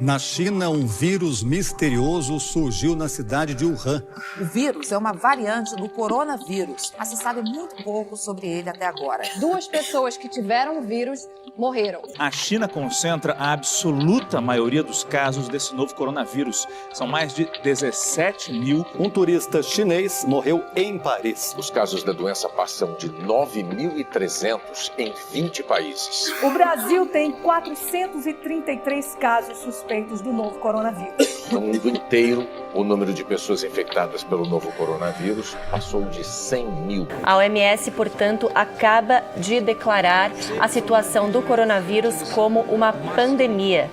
Na China, um vírus misterioso surgiu na cidade de Wuhan. O vírus é uma variante do coronavírus, mas se sabe muito pouco sobre ele até agora. 2 pessoas que tiveram o vírus morreram. A China concentra a absoluta maioria dos casos desse novo coronavírus. São mais de 17 mil. Um turista chinês morreu em Paris. Os casos da doença passam de 9.300 em 20 países. O Brasil tem 433 casos suspeitos do novo coronavírus. No mundo inteiro, o número de pessoas infectadas pelo novo coronavírus passou de 100 mil. A OMS, portanto, acaba de declarar a situação do coronavírus como uma pandemia.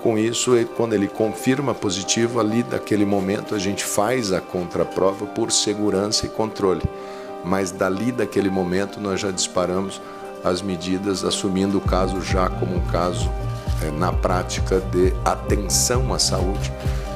Com isso, quando ele confirma positivo, ali naquele momento a gente faz a contraprova por segurança e controle. Mas dali daquele momento nós já disparamos as medidas, assumindo o caso já como um caso na prática de atenção à saúde,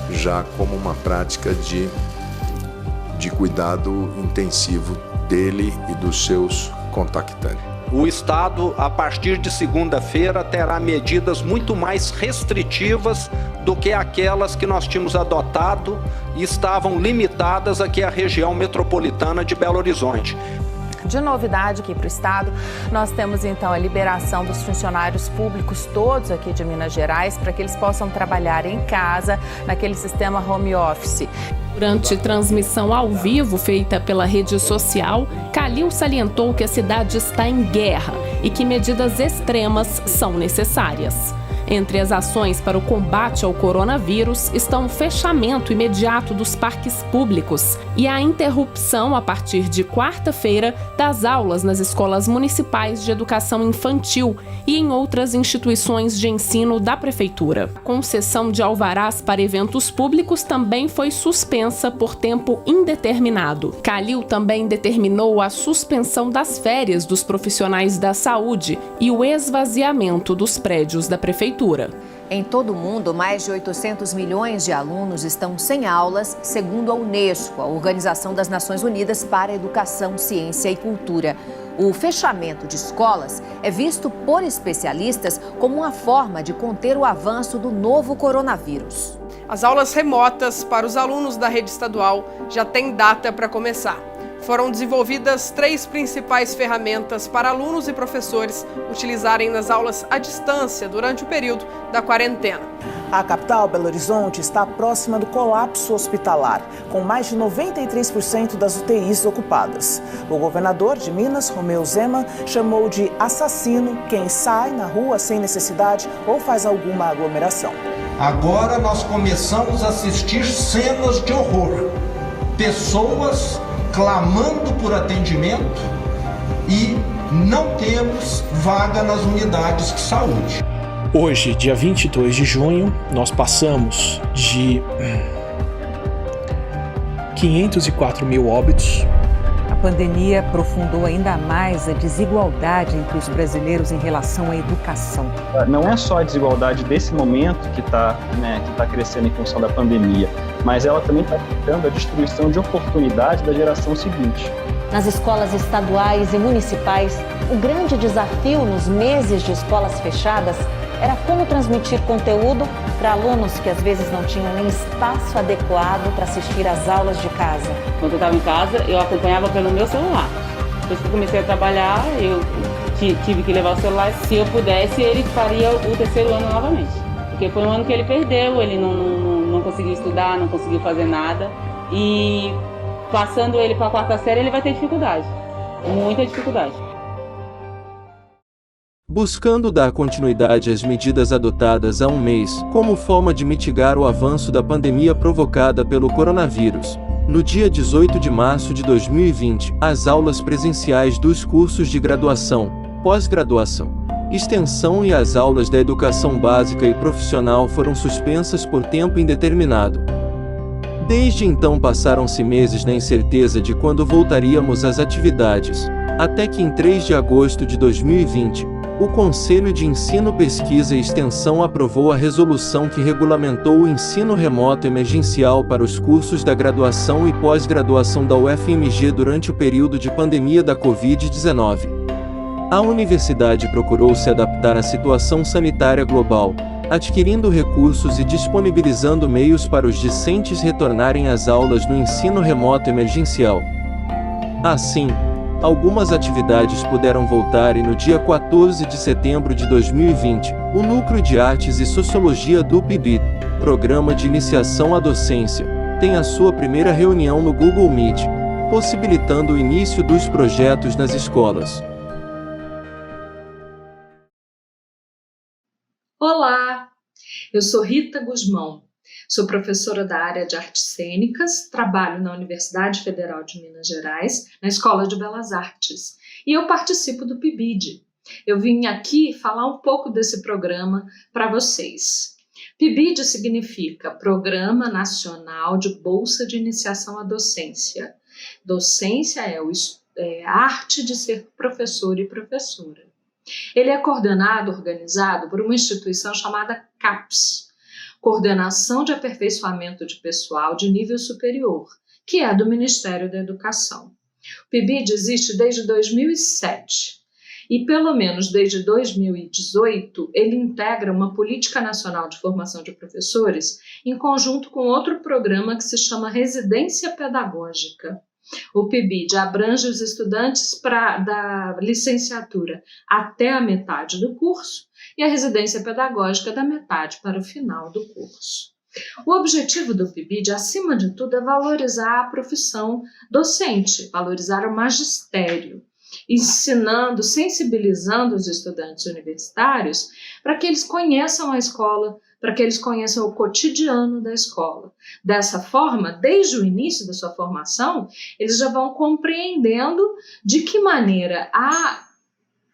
já como uma prática de cuidado intensivo dele e dos seus contactantes. O Estado, a partir de segunda-feira, terá medidas muito mais restritivas do que aquelas que nós tínhamos adotado e estavam limitadas aqui à região metropolitana de Belo Horizonte. De novidade aqui para o estado, nós temos então a liberação dos funcionários públicos todos aqui de Minas Gerais para que eles possam trabalhar em casa naquele sistema home office. Durante transmissão ao vivo feita pela rede social, Calil salientou que a cidade está em guerra e que medidas extremas são necessárias. Entre as ações para o combate ao coronavírus estão o fechamento imediato dos parques públicos e a interrupção, a partir de quarta-feira, das aulas nas escolas municipais de educação infantil e em outras instituições de ensino da Prefeitura. A concessão de alvarás para eventos públicos também foi suspensa por tempo indeterminado. Calil também determinou a suspensão das férias dos profissionais da saúde e o esvaziamento dos prédios da Prefeitura. Em todo o mundo, mais de 800 milhões de alunos estão sem aulas, segundo a Unesco, a Organização das Nações Unidas para a Educação, Ciência e Cultura. O fechamento de escolas é visto por especialistas como uma forma de conter o avanço do novo coronavírus. As aulas remotas para os alunos da rede estadual já têm data para começar. Foram desenvolvidas 3 principais ferramentas para alunos e professores utilizarem nas aulas à distância durante o período da quarentena. A capital, Belo Horizonte, está próxima do colapso hospitalar, com mais de 93% das UTIs ocupadas. O governador de Minas, Romeu Zema, chamou de assassino quem sai na rua sem necessidade ou faz alguma aglomeração. Agora nós começamos a assistir cenas de horror. Pessoas clamando por atendimento e não temos vaga nas unidades de saúde. Hoje, dia 22 de junho, nós passamos de 504 mil óbitos. A pandemia aprofundou ainda mais a desigualdade entre os brasileiros em relação à educação. Não é só a desigualdade desse momento que está crescendo em função da pandemia, mas ela também está afetando a distribuição de oportunidade da geração seguinte. Nas escolas estaduais e municipais, o grande desafio nos meses de escolas fechadas era como transmitir conteúdo para alunos que às vezes não tinham nem espaço adequado para assistir às aulas de casa. Quando eu estava em casa, eu acompanhava pelo meu celular. Depois que eu comecei a trabalhar, eu tive que levar o celular. Se eu pudesse, ele faria o terceiro ano novamente. Porque foi um ano que ele perdeu, ele não conseguiu estudar, não conseguiu fazer nada. E passando ele para a 4ª série, ele vai ter dificuldade, muita dificuldade. Buscando dar continuidade às medidas adotadas há um mês, como forma de mitigar o avanço da pandemia provocada pelo coronavírus. No dia 18 de março de 2020, as aulas presenciais dos cursos de graduação, pós-graduação, extensão e as aulas da educação básica e profissional foram suspensas por tempo indeterminado. Desde então passaram-se meses na incerteza de quando voltaríamos às atividades, até que em 3 de agosto de 2020, o Conselho de Ensino, Pesquisa e Extensão aprovou a resolução que regulamentou o ensino remoto emergencial para os cursos da graduação e pós-graduação da UFMG durante o período de pandemia da Covid-19. A universidade procurou se adaptar à situação sanitária global, adquirindo recursos e disponibilizando meios para os discentes retornarem às aulas no ensino remoto emergencial. Assim, algumas atividades puderam voltar e no dia 14 de setembro de 2020, o Núcleo de Artes e Sociologia do PIBID, Programa de Iniciação à Docência, tem a sua primeira reunião no Google Meet, possibilitando o início dos projetos nas escolas. Olá, eu sou Rita Guzmão, sou professora da área de artes cênicas, trabalho na Universidade Federal de Minas Gerais, na Escola de Belas Artes, e eu participo do PIBID. Eu vim aqui falar um pouco desse programa para vocês. PIBID significa Programa Nacional de Bolsa de Iniciação à Docência. Docência é a arte de ser professor e professora. Ele é coordenado, organizado por uma instituição chamada CAPES, Coordenação de Aperfeiçoamento de Pessoal de Nível Superior, que é do Ministério da Educação. O PIBID existe desde 2007 e, pelo menos desde 2018, ele integra uma Política Nacional de Formação de Professores em conjunto com outro programa que se chama Residência Pedagógica. O PIBID abrange os estudantes da licenciatura até a metade do curso e a residência pedagógica da metade para o final do curso. O objetivo do PIBID, acima de tudo, é valorizar a profissão docente, valorizar o magistério, ensinando, sensibilizando os estudantes universitários para que eles conheçam a escola, para que eles conheçam o cotidiano da escola. Dessa forma, desde o início da sua formação, eles já vão compreendendo de que maneira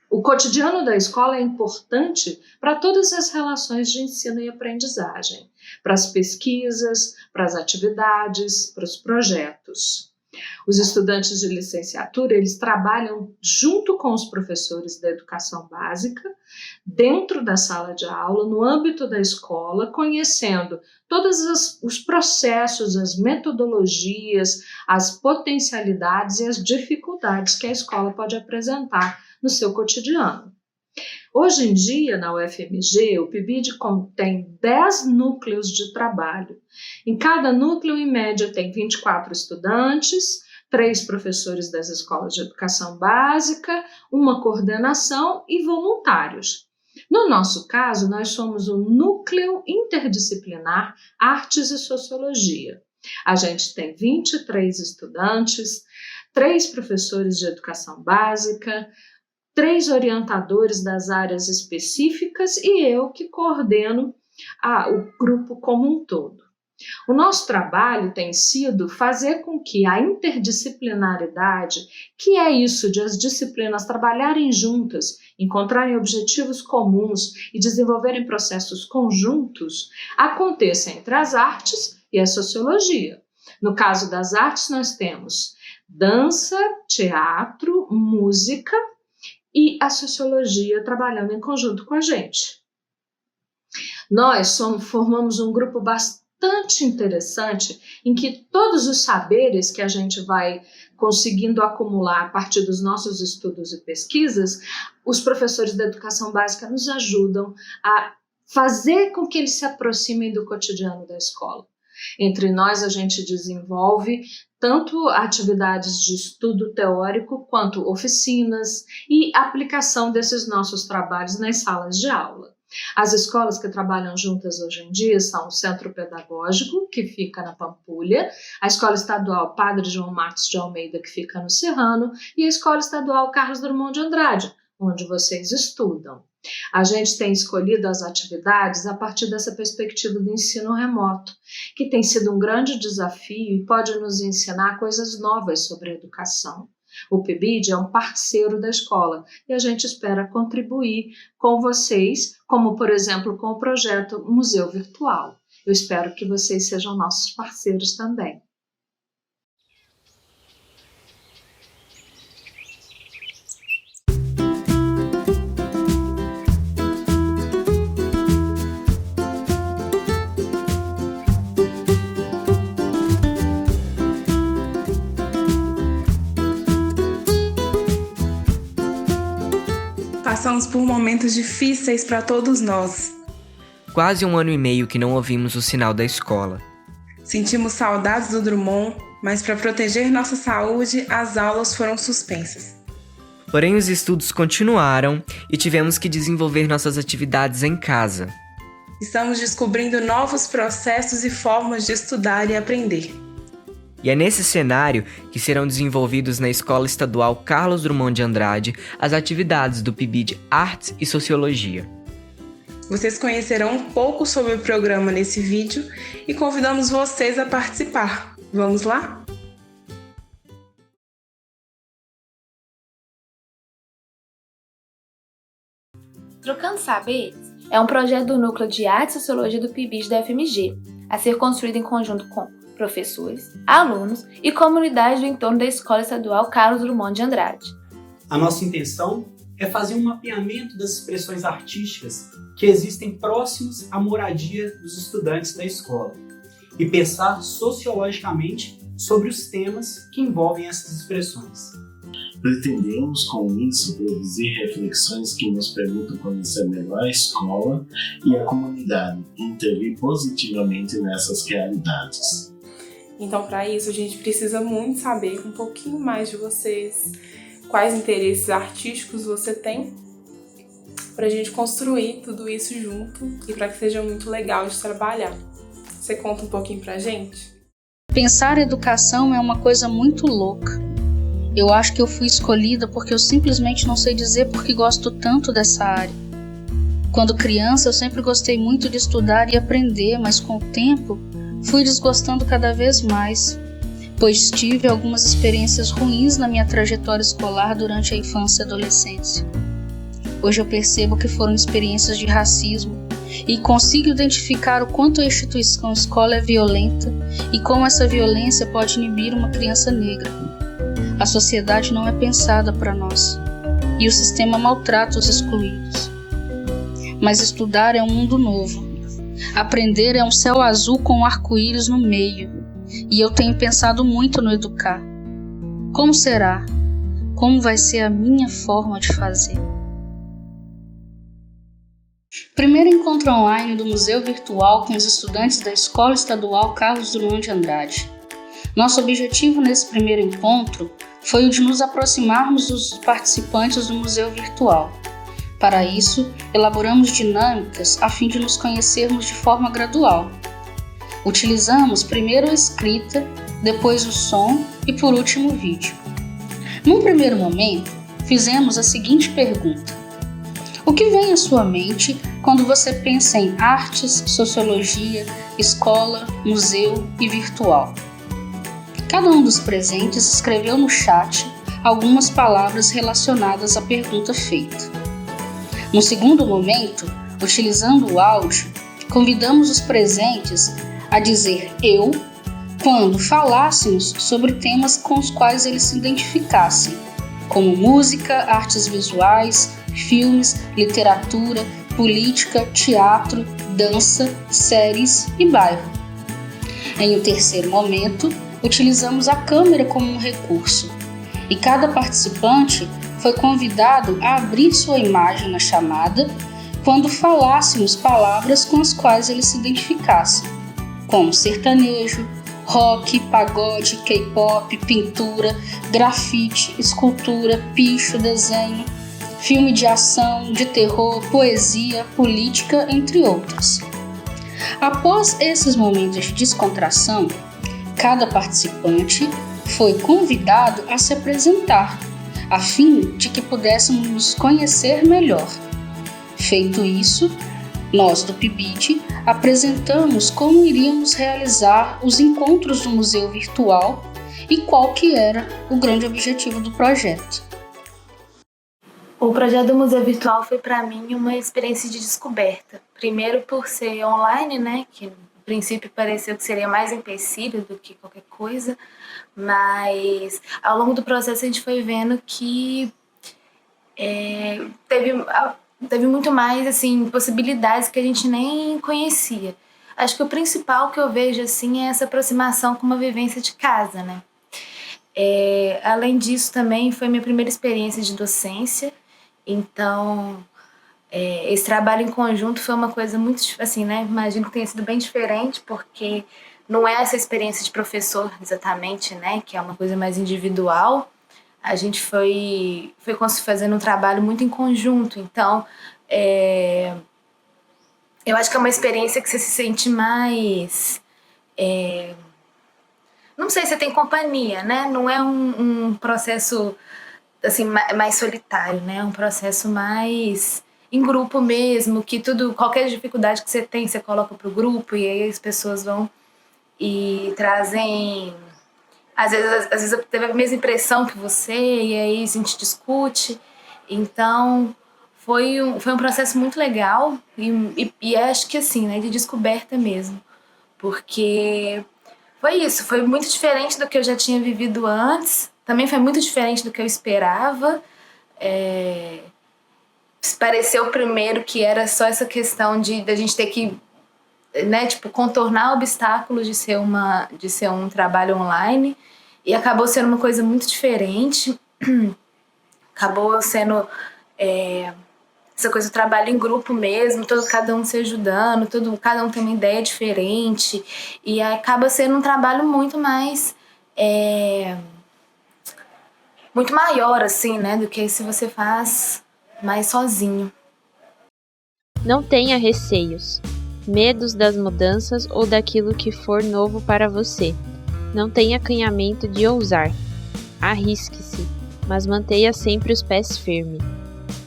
o cotidiano da escola é importante para todas as relações de ensino e aprendizagem, para as pesquisas, para as atividades, para os projetos. Os estudantes de licenciatura, eles trabalham junto com os professores da educação básica, dentro da sala de aula, no âmbito da escola, conhecendo todos os processos, as metodologias, as potencialidades e as dificuldades que a escola pode apresentar no seu cotidiano. Hoje em dia, na UFMG, o PIBID contém 10 núcleos de trabalho. Em cada núcleo, em média, tem 24 estudantes, 3 professores das escolas de educação básica, uma coordenação e voluntários. No nosso caso, nós somos o Núcleo Interdisciplinar Artes e Sociologia. A gente tem 23 estudantes, 3 professores de educação básica, 3 orientadores das áreas específicas e eu que coordeno o grupo como um todo. O nosso trabalho tem sido fazer com que a interdisciplinaridade, que é isso de as disciplinas trabalharem juntas, encontrarem objetivos comuns e desenvolverem processos conjuntos, aconteça entre as artes e a sociologia. No caso das artes, nós temos dança, teatro, música e a sociologia trabalhando em conjunto com a gente. Nós formamos um grupo bastante interessante em que todos os saberes que a gente vai conseguindo acumular a partir dos nossos estudos e pesquisas, os professores da educação básica nos ajudam a fazer com que eles se aproximem do cotidiano da escola. Entre nós, a gente desenvolve tanto atividades de estudo teórico quanto oficinas e aplicação desses nossos trabalhos nas salas de aula. As escolas que trabalham juntas hoje em dia são o Centro Pedagógico, que fica na Pampulha, a Escola Estadual Padre João Marcos de Almeida, que fica no Serrano, e a Escola Estadual Carlos Drummond de Andrade, onde vocês estudam. A gente tem escolhido as atividades a partir dessa perspectiva do ensino remoto, que tem sido um grande desafio e pode nos ensinar coisas novas sobre a educação. O PIBID é um parceiro da escola e a gente espera contribuir com vocês, como, por exemplo, com o projeto Museu Virtual. Eu espero que vocês sejam nossos parceiros também. Passamos por momentos difíceis para todos nós. Quase 1 ano e meio que não ouvimos o sinal da escola. Sentimos saudades do Drummond, mas para proteger nossa saúde, as aulas foram suspensas. Porém, os estudos continuaram e tivemos que desenvolver nossas atividades em casa. Estamos descobrindo novos processos e formas de estudar e aprender. E é nesse cenário que serão desenvolvidos na Escola Estadual Carlos Drummond de Andrade as atividades do PIBID Artes e Sociologia. Vocês conhecerão um pouco sobre o programa nesse vídeo e convidamos vocês a participar. Vamos lá? Trocando Saberes é um projeto do Núcleo de Arte e Sociologia do PIBID da FMG, a ser construído em conjunto com professores, alunos e comunidade do entorno da Escola Estadual Carlos Drummond de Andrade. A nossa intenção é fazer um mapeamento das expressões artísticas que existem próximos à moradia dos estudantes da escola e pensar sociologicamente sobre os temas que envolvem essas expressões. Pretendemos, com isso, produzir reflexões que nos permitam conhecer melhor a escola e a comunidade e intervir positivamente nessas realidades. Então, para isso, a gente precisa muito saber um pouquinho mais de vocês, quais interesses artísticos você tem, para a gente construir tudo isso junto e para que seja muito legal de trabalhar. Você conta um pouquinho para a gente? Pensar educação é uma coisa muito louca. Eu acho que eu fui escolhida porque eu simplesmente não sei dizer porque gosto tanto dessa área. Quando criança, eu sempre gostei muito de estudar e aprender, mas com o tempo, fui desgostando cada vez mais, pois tive algumas experiências ruins na minha trajetória escolar durante a infância e adolescência. Hoje eu percebo que foram experiências de racismo e consigo identificar o quanto a instituição escola é violenta e como essa violência pode inibir uma criança negra. A sociedade não é pensada para nós e o sistema maltrata os excluídos. Mas estudar é um mundo novo. Aprender é um céu azul com um arco-íris no meio. E eu tenho pensado muito no educar. Como será? Como vai ser a minha forma de fazer? Primeiro encontro online do Museu Virtual com os estudantes da Escola Estadual Carlos Drummond de Andrade. Nosso objetivo nesse primeiro encontro foi o de nos aproximarmos dos participantes do Museu Virtual. Para isso, elaboramos dinâmicas a fim de nos conhecermos de forma gradual. Utilizamos primeiro a escrita, depois o som e por último o vídeo. Num primeiro momento, fizemos a seguinte pergunta: o que vem à sua mente quando você pensa em artes, sociologia, escola, museu e virtual? Cada um dos presentes escreveu no chat algumas palavras relacionadas à pergunta feita. No segundo momento, utilizando o áudio, convidamos os presentes a dizer eu quando falássemos sobre temas com os quais eles se identificassem, como música, artes visuais, filmes, literatura, política, teatro, dança, séries e bairro. Em um terceiro momento, utilizamos a câmera como um recurso e cada participante foi convidado a abrir sua imagem na chamada quando falássemos palavras com as quais ele se identificasse, como sertanejo, rock, pagode, K-pop, pintura, grafite, escultura, picho, desenho, filme de ação, de terror, poesia, política, entre outros. Após esses momentos de descontração, cada participante foi convidado a se apresentar, a fim de que pudéssemos nos conhecer melhor. Feito isso, nós do PIBID apresentamos como iríamos realizar os encontros do Museu Virtual e qual que era o grande objetivo do projeto. O projeto do Museu Virtual foi para mim uma experiência de descoberta. Primeiro por ser online, né, que no princípio pareceu que seria mais empecilho do que qualquer coisa, mas ao longo do processo a gente foi vendo que teve muito mais assim, possibilidades que a gente nem conhecia. Acho que o principal que eu vejo assim, é essa aproximação com uma vivência de casa, né? Além disso também foi minha primeira experiência de docência, então Esse trabalho em conjunto foi uma coisa muito, assim, né? Imagino que tenha sido bem diferente, porque não é essa experiência de professor exatamente, né? Que é uma coisa mais individual. A gente foi fazendo um trabalho muito em conjunto. Então, eu acho que é uma experiência que você se sente mais... não sei, você tem companhia, né? Não é um processo assim, mais solitário, né? É um processo mais em grupo mesmo, que qualquer dificuldade que você tem, você coloca pro grupo e aí as pessoas vão e trazem... Às vezes teve a mesma impressão que você e aí a gente discute. Então, foi um processo muito legal e acho que assim, né? De descoberta mesmo. Porque foi isso, foi muito diferente do que eu já tinha vivido antes. Também foi muito diferente do que eu esperava. Pareceu primeiro que era só essa questão da gente ter que, né, tipo, contornar obstáculos de ser um trabalho online, e acabou sendo uma coisa muito diferente. Acabou sendo essa coisa do trabalho em grupo mesmo, cada um se ajudando, cada um tem uma ideia diferente, e acaba sendo um trabalho muito mais muito maior, assim, né, do que se você faz mais sozinho. Não tenha receios, medos das mudanças ou daquilo que for novo para você. Não tenha acanhamento de ousar. Arrisque-se, mas mantenha sempre os pés firmes.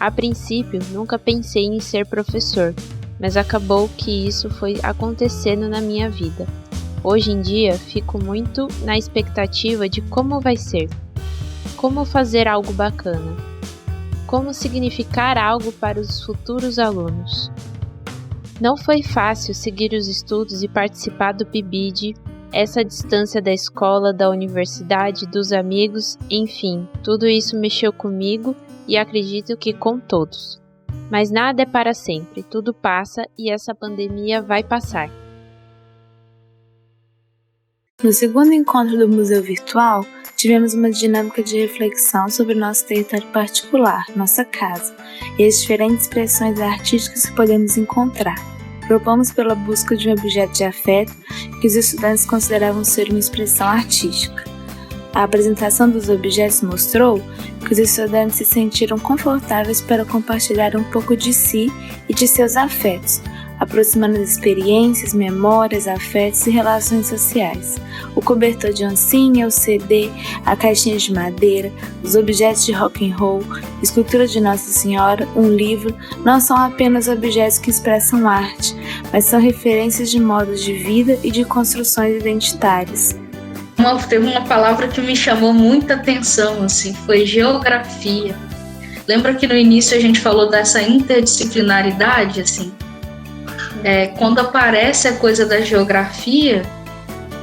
A princípio, nunca pensei em ser professor, mas acabou que isso foi acontecendo na minha vida. Hoje em dia, fico muito na expectativa de como vai ser. Como fazer algo bacana. Como significar algo para os futuros alunos. Não foi fácil seguir os estudos e participar do PIBID, essa distância da escola, da universidade, dos amigos, enfim, tudo isso mexeu comigo e acredito que com todos. Mas nada é para sempre, tudo passa e essa pandemia vai passar. No segundo encontro do Museu Virtual, tivemos uma dinâmica de reflexão sobre o nosso território particular, nossa casa, e as diferentes expressões artísticas que podemos encontrar. Propomos pela busca de um objeto de afeto que os estudantes consideravam ser uma expressão artística. A apresentação dos objetos mostrou que os estudantes se sentiram confortáveis para compartilhar um pouco de si e de seus afetos, aproximando as experiências, memórias, afetos e relações sociais. O cobertor de oncinha, o CD, a caixinha de madeira, os objetos de rock and roll, escultura de Nossa Senhora, um livro, não são apenas objetos que expressam arte, mas são referências de modos de vida e de construções identitárias. Teve uma palavra que me chamou muita atenção, assim, foi geografia. Lembra que no início a gente falou dessa interdisciplinaridade, assim? Quando aparece a coisa da geografia,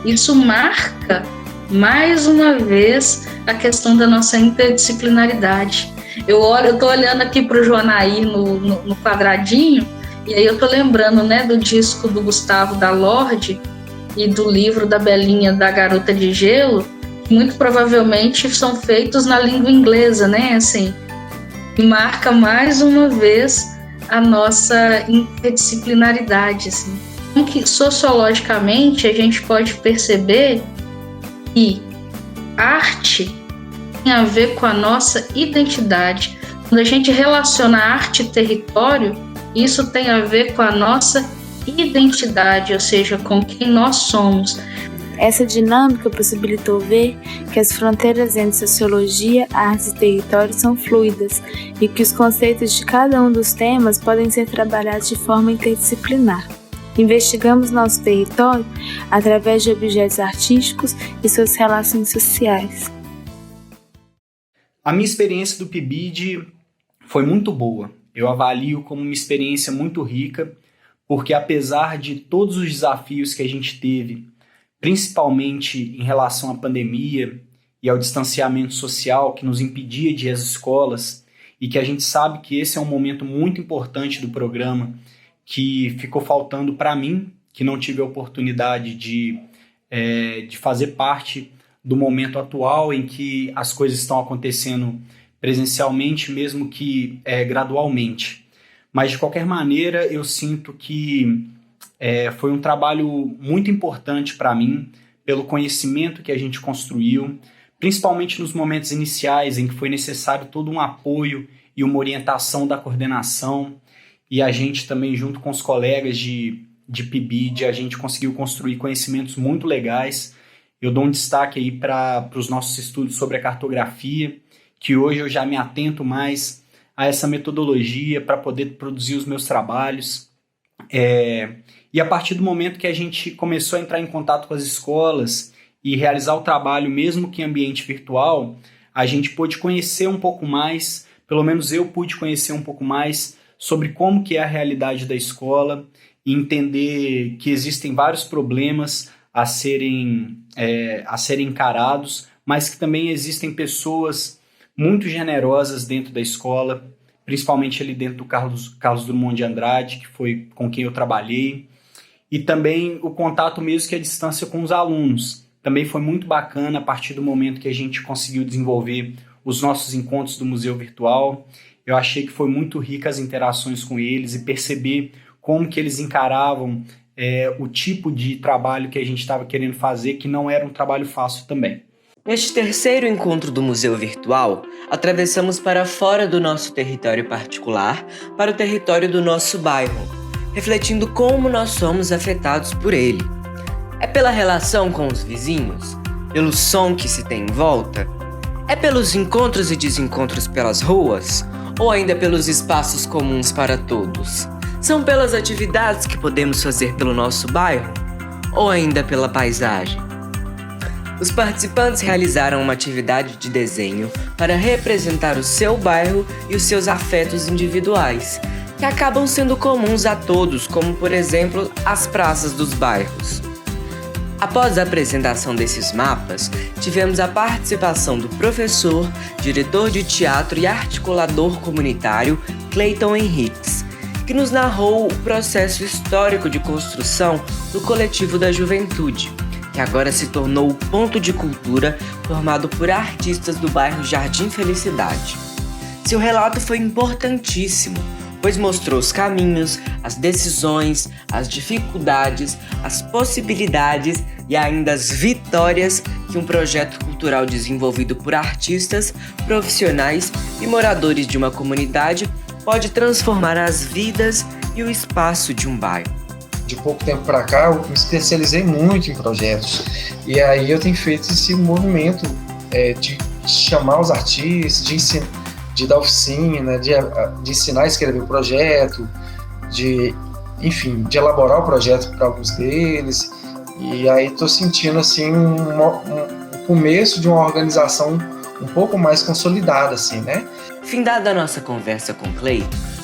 isso marca mais uma vez a questão da nossa interdisciplinaridade. Eu estou olhando aqui para o Joanaí no quadradinho, e aí eu estou lembrando, né, do disco do Gustavo da Lorde e do livro da Belinha da Garota de Gelo, que muito provavelmente são feitos na língua inglesa, né, assim, e marca mais uma vez a nossa interdisciplinaridade, assim. Então, que sociologicamente a gente pode perceber que arte tem a ver com a nossa identidade. Quando a gente relaciona arte e território, isso tem a ver com a nossa identidade, ou seja, com quem nós somos. Essa dinâmica possibilitou ver que as fronteiras entre sociologia, artes e território são fluidas e que os conceitos de cada um dos temas podem ser trabalhados de forma interdisciplinar. Investigamos nosso território através de objetos artísticos e suas relações sociais. A minha experiência do PIBID foi muito boa. Eu avalio como uma experiência muito rica, porque apesar de todos os desafios que a gente teve, principalmente em relação à pandemia e ao distanciamento social que nos impedia de ir às escolas, e que a gente sabe que esse é um momento muito importante do programa, que ficou faltando para mim, que não tive a oportunidade de fazer parte do momento atual em que as coisas estão acontecendo presencialmente, mesmo que gradualmente. Mas, de qualquer maneira, eu sinto que foi um trabalho muito importante para mim, pelo conhecimento que a gente construiu, principalmente nos momentos iniciais em que foi necessário todo um apoio e uma orientação da coordenação, e a gente também, junto com os colegas de PIBID, a gente conseguiu construir conhecimentos muito legais. Eu dou um destaque aí para os nossos estudos sobre a cartografia, que hoje eu já me atento mais a essa metodologia para poder produzir os meus trabalhos. E a partir do momento que a gente começou a entrar em contato com as escolas e realizar o trabalho, mesmo que em ambiente virtual, a gente pôde conhecer um pouco mais, pelo menos eu pude conhecer um pouco mais sobre como que é a realidade da escola e entender que existem vários problemas a serem encarados, mas que também existem pessoas muito generosas dentro da escola, principalmente ali dentro do Carlos Drummond de Andrade, que foi com quem eu trabalhei, e também o contato mesmo que a distância com os alunos. Também foi muito bacana a partir do momento que a gente conseguiu desenvolver os nossos encontros do Museu Virtual. Eu achei que foi muito rica as interações com eles e perceber como que eles encaravam o tipo de trabalho que a gente estava querendo fazer, que não era um trabalho fácil também. Neste terceiro encontro do Museu Virtual, atravessamos para fora do nosso território particular, para o território do nosso bairro, refletindo como nós somos afetados por ele. É pela relação com os vizinhos? Pelo som que se tem em volta? É pelos encontros e desencontros pelas ruas? Ou ainda pelos espaços comuns para todos? São pelas atividades que podemos fazer pelo nosso bairro? Ou ainda pela paisagem? Os participantes realizaram uma atividade de desenho para representar o seu bairro e os seus afetos individuais, que acabam sendo comuns a todos, como por exemplo as praças dos bairros. Após a apresentação desses mapas, tivemos a participação do professor, diretor de teatro e articulador comunitário Cleiton Henriques, que nos narrou o processo histórico de construção do Coletivo da Juventude, que agora se tornou o ponto de cultura formado por artistas do bairro Jardim Felicidade. Seu relato foi importantíssimo, pois mostrou os caminhos, as decisões, as dificuldades, as possibilidades e ainda as vitórias que um projeto cultural desenvolvido por artistas, profissionais e moradores de uma comunidade pode transformar as vidas e o espaço de um bairro. De pouco tempo para cá, eu me especializei muito em projetos. E aí eu tenho feito esse movimento de chamar os artistas, de dar oficina, de ensinar a escrever o projeto, de elaborar o projeto para alguns deles. E aí estou sentindo assim um começo de uma organização um pouco mais consolidada, assim, né? Findada a nossa conversa com Clay,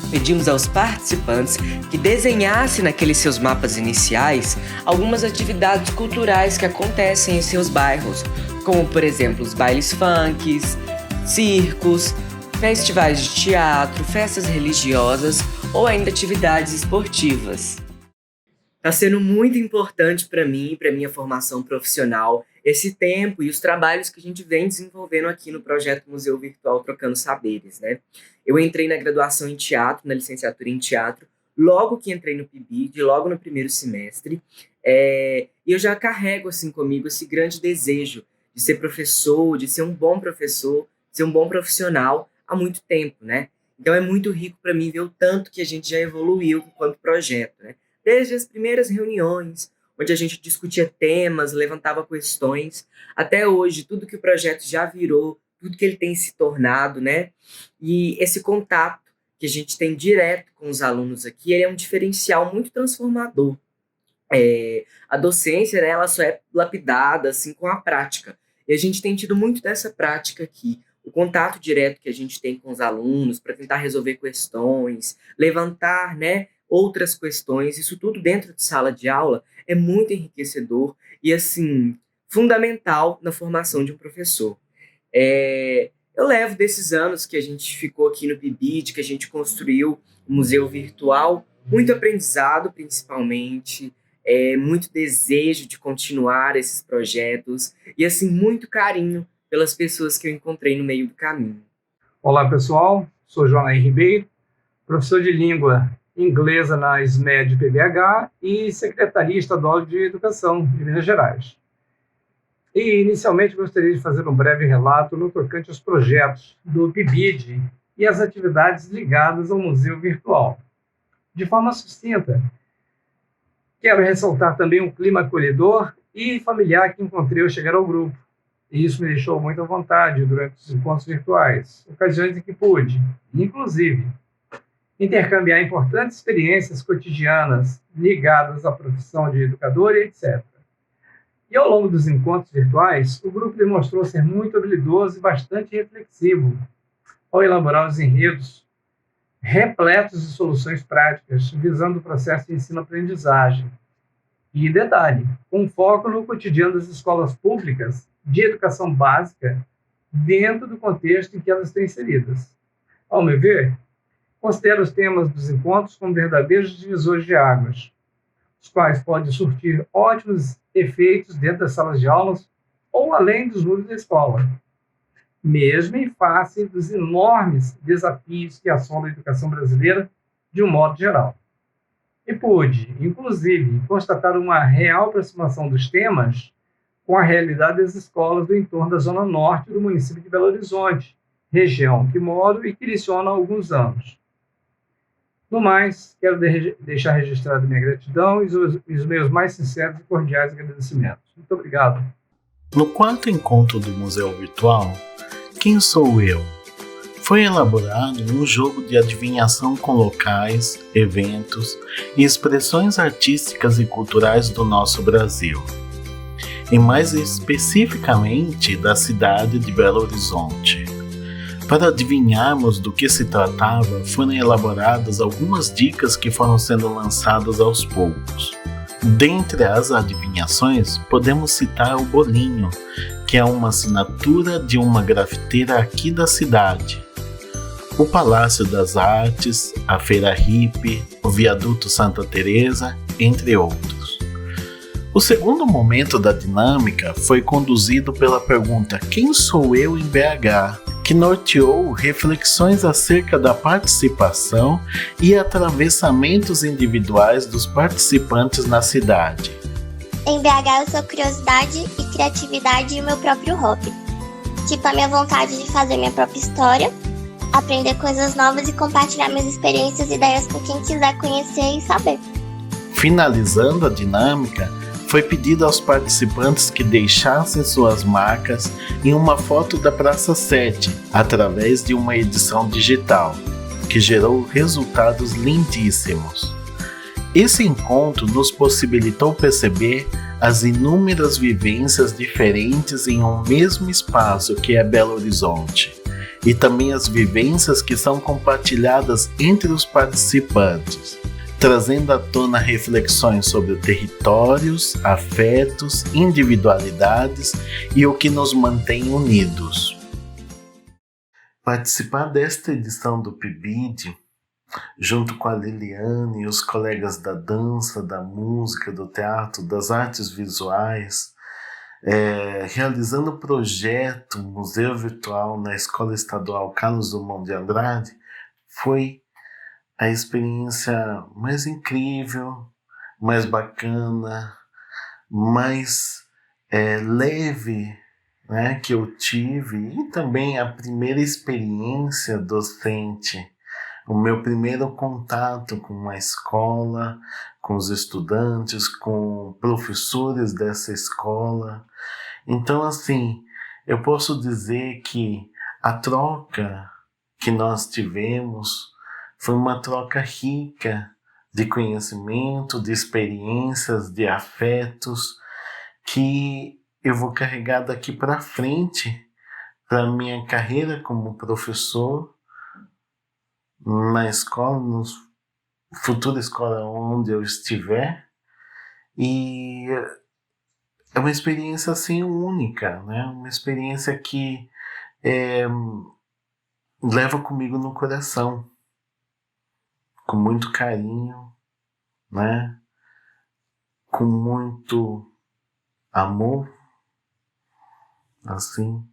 pedimos aos participantes que desenhassem naqueles seus mapas iniciais algumas atividades culturais que acontecem em seus bairros, como por exemplo os bailes funks, circos, festivais de teatro, festas religiosas ou ainda atividades esportivas. Está sendo muito importante para mim e para minha formação profissional esse tempo e os trabalhos que a gente vem desenvolvendo aqui no projeto Museu Virtual Trocando Saberes, né? Eu entrei na graduação em teatro, na licenciatura em teatro, logo que entrei no PIBID, logo no primeiro semestre, e eu já carrego assim comigo esse grande desejo de ser professor, de ser um bom professor, de ser um bom profissional há muito tempo, né? Então é muito rico para mim ver o tanto que a gente já evoluiu enquanto projeto, né? Desde as primeiras reuniões, onde a gente discutia temas, levantava questões, até hoje, tudo que o projeto já virou, tudo que ele tem se tornado, né? E esse contato que a gente tem direto com os alunos aqui, ele é um diferencial muito transformador. A docência, né, ela só é lapidada assim, com a prática. E a gente tem tido muito dessa prática aqui. O contato direto que a gente tem com os alunos para tentar resolver questões, levantar, né, outras questões, isso tudo dentro de sala de aula é muito enriquecedor e, assim, fundamental na formação de um professor. Eu levo desses anos que a gente ficou aqui no PIBID, que a gente construiu o Museu Virtual, muito aprendizado, principalmente, muito desejo de continuar esses projetos e, assim, muito carinho pelas pessoas que eu encontrei no meio do caminho. Olá, pessoal. Sou Joanair Ribeiro, professor de língua inglesa na SMED PBH e Secretaria Estadual de Educação de Minas Gerais. E, inicialmente, gostaria de fazer um breve relato no tocante aos projetos do PIBID e as atividades ligadas ao Museu Virtual. De forma sucinta, quero ressaltar também um clima acolhedor e familiar que encontrei ao chegar ao grupo. E isso me deixou muito à vontade durante os encontros virtuais, ocasiões em que pude, inclusive, intercambiar importantes experiências cotidianas ligadas à profissão de educador e etc. E ao longo dos encontros virtuais, o grupo demonstrou ser muito habilidoso e bastante reflexivo ao elaborar os enredos repletos de soluções práticas, visando o processo de ensino-aprendizagem. E detalhe, com foco no cotidiano das escolas públicas de educação básica dentro do contexto em que elas estão inseridas. Ao meu ver, considero os temas dos encontros como verdadeiros divisores de águas, os quais podem surtir ótimos efeitos dentro das salas de aulas ou além dos muros da escola, mesmo em face dos enormes desafios que assolam a educação brasileira de um modo geral. E pude, inclusive, constatar uma real aproximação dos temas com a realidade das escolas do entorno da zona norte do município de Belo Horizonte, região que moro e que leciono há alguns anos. No mais, quero deixar registrado minha gratidão e os meus mais sinceros e cordiais agradecimentos. Muito obrigado. No quarto encontro do Museu Virtual, Quem Sou Eu? Foi elaborado um jogo de adivinhação com locais, eventos e expressões artísticas e culturais do nosso Brasil, e mais especificamente da cidade de Belo Horizonte. Para adivinharmos do que se tratava, foram elaboradas algumas dicas que foram sendo lançadas aos poucos. Dentre as adivinhações, podemos citar o bolinho, que é uma assinatura de uma grafiteira aqui da cidade, o Palácio das Artes, a Feira Hippie, o Viaduto Santa Teresa, entre outros. O segundo momento da dinâmica foi conduzido pela pergunta Quem sou eu em BH?, que norteou reflexões acerca da participação e atravessamentos individuais dos participantes na cidade. Em BH eu sou curiosidade e criatividade e o meu próprio hobby. Tipo a minha vontade de fazer minha própria história, aprender coisas novas e compartilhar minhas experiências e ideias com quem quiser conhecer e saber. Finalizando a dinâmica, foi pedido aos participantes que deixassem suas marcas em uma foto da Praça 7, através de uma edição digital, que gerou resultados lindíssimos. Esse encontro nos possibilitou perceber as inúmeras vivências diferentes em um mesmo espaço que é Belo Horizonte, e também as vivências que são compartilhadas entre os participantes, trazendo à tona reflexões sobre territórios, afetos, individualidades e o que nos mantém unidos. Participar desta edição do PIBID, junto com a Liliane e os colegas da dança, da música, do teatro, das artes visuais, realizando o projeto Museu Virtual na Escola Estadual Carlos Drummond de Andrade, foi a experiência mais incrível, mais bacana, mais leve, né, que eu tive, e também a primeira experiência docente, o meu primeiro contato com uma escola, com os estudantes, com professores dessa escola. Então, assim, eu posso dizer que a troca que nós tivemos foi uma troca rica de conhecimento, de experiências, de afetos, que eu vou carregar daqui para frente para a minha carreira como professor na escola, na futura escola onde eu estiver. E é uma experiência assim única, né? Uma experiência que leva comigo no coração, com muito carinho, né? Com muito amor, assim,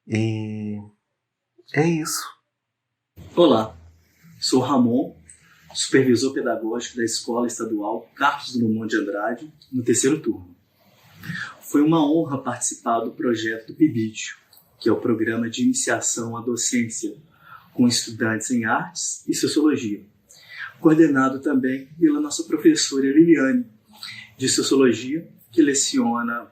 e é isso. Olá, Sou Ramon, supervisor pedagógico da Escola Estadual Carlos Drummond de Andrade, no 3º turno. Foi uma honra participar do projeto do PIBID, que é o Programa de Iniciação à Docência com Estudantes em Artes e Sociologia, coordenado também pela nossa professora Liliane, de Sociologia, que leciona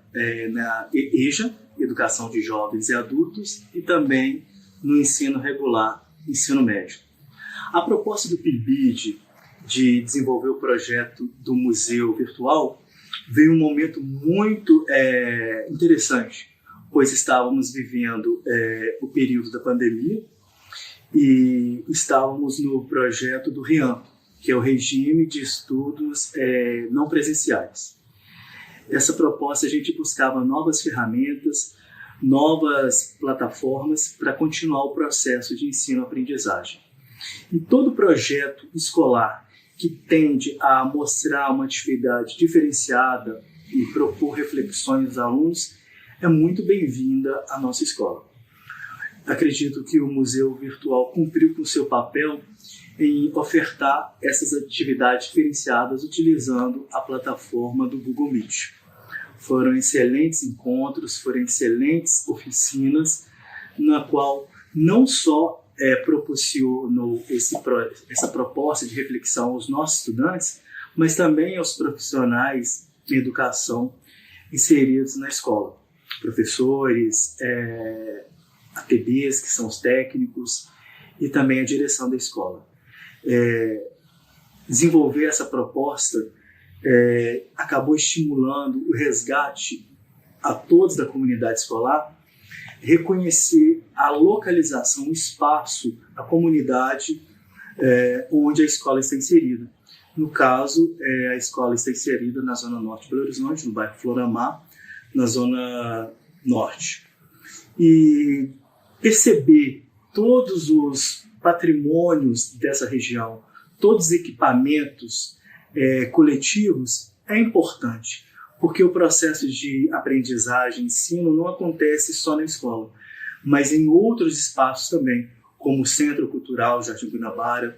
na EJA, Educação de Jovens e Adultos, e também no ensino regular, ensino médio. A proposta do PIBID de desenvolver o projeto do Museu Virtual veio um momento muito interessante, pois estávamos vivendo o período da pandemia e estávamos no projeto do REAM, que é o Regime de Estudos Não Presenciais. Essa proposta a gente buscava novas ferramentas, novas plataformas para continuar o processo de ensino-aprendizagem. E todo projeto escolar que tende a mostrar uma atividade diferenciada e propor reflexões dos alunos é muito bem-vinda à nossa escola. Acredito que o Museu Virtual cumpriu com seu papel em ofertar essas atividades diferenciadas utilizando a plataforma do Google Meet. Foram excelentes encontros, foram excelentes oficinas, na qual não só proporcionou essa proposta de reflexão aos nossos estudantes, mas também aos profissionais de educação inseridos na escola. Professores, ATBs, que são os técnicos, e também a direção da escola. Desenvolver essa proposta acabou estimulando o resgate a todos da comunidade escolar, reconhecer a localização, o espaço, a comunidade onde a escola está inserida. No caso, a escola está inserida na Zona Norte de Belo Horizonte, no bairro Floramar, na Zona Norte. E perceber todos os patrimônios dessa região, todos os equipamentos coletivos é importante, porque o processo de aprendizagem e ensino não acontece só na escola, mas em outros espaços também, como o Centro Cultural Jardim Guanabara,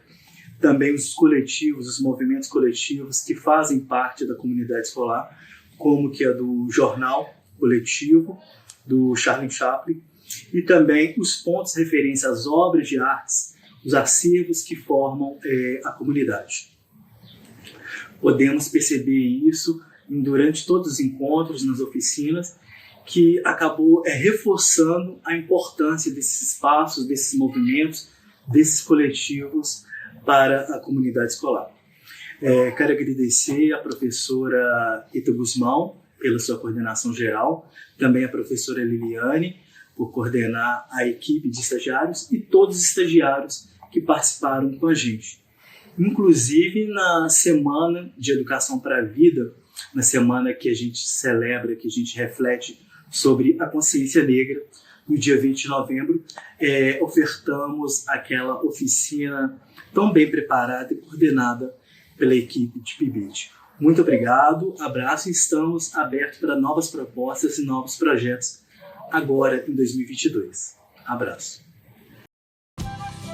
também os coletivos, os movimentos coletivos que fazem parte da comunidade escolar, como que é do Jornal Coletivo, do Charlie Chaplin, e também os pontos de referência às obras de artes, os acervos que formam a comunidade. Podemos perceber isso durante todos os encontros, nas oficinas, que acabou reforçando a importância desses espaços, desses movimentos, desses coletivos para a comunidade escolar. Quero agradecer a professora Rita Guzmão pela sua coordenação geral, também a professora Liliane por coordenar a equipe de estagiários e todos os estagiários que participaram com a gente. Inclusive na Semana de Educação para a Vida, na semana que a gente celebra, que a gente reflete sobre a consciência negra, no dia 20 de novembro, ofertamos aquela oficina tão bem preparada e coordenada pela equipe de PIBID. Muito obrigado, abraço e estamos abertos para novas propostas e novos projetos agora em 2022. Abraço.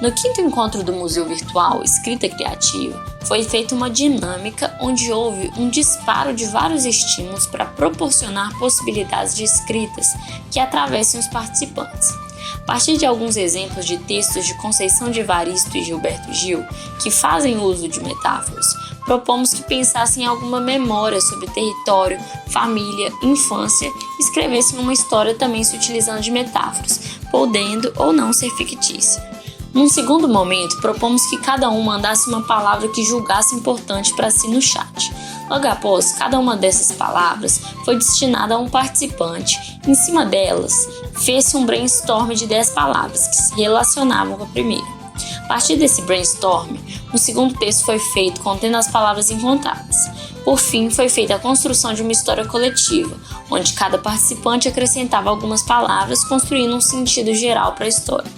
No 5º encontro do Museu Virtual Escrita Criativa, foi feita uma dinâmica onde houve um disparo de vários estímulos para proporcionar possibilidades de escritas que atravessem os participantes. A partir de alguns exemplos de textos de Conceição de Evaristo e Gilberto Gil, que fazem uso de metáforas, propomos que pensassem em alguma memória sobre território, família, infância e escrevessem uma história também se utilizando de metáforas, podendo ou não ser fictícia. Num segundo momento, propomos que cada um mandasse uma palavra que julgasse importante para si no chat. Logo após, cada uma dessas palavras foi destinada a um participante. Em cima delas, fez-se um brainstorm de 10 palavras que se relacionavam com a primeira. A partir desse brainstorm, um segundo texto foi feito contendo as palavras encontradas. Por fim, foi feita a construção de uma história coletiva, onde cada participante acrescentava algumas palavras, construindo um sentido geral para a história.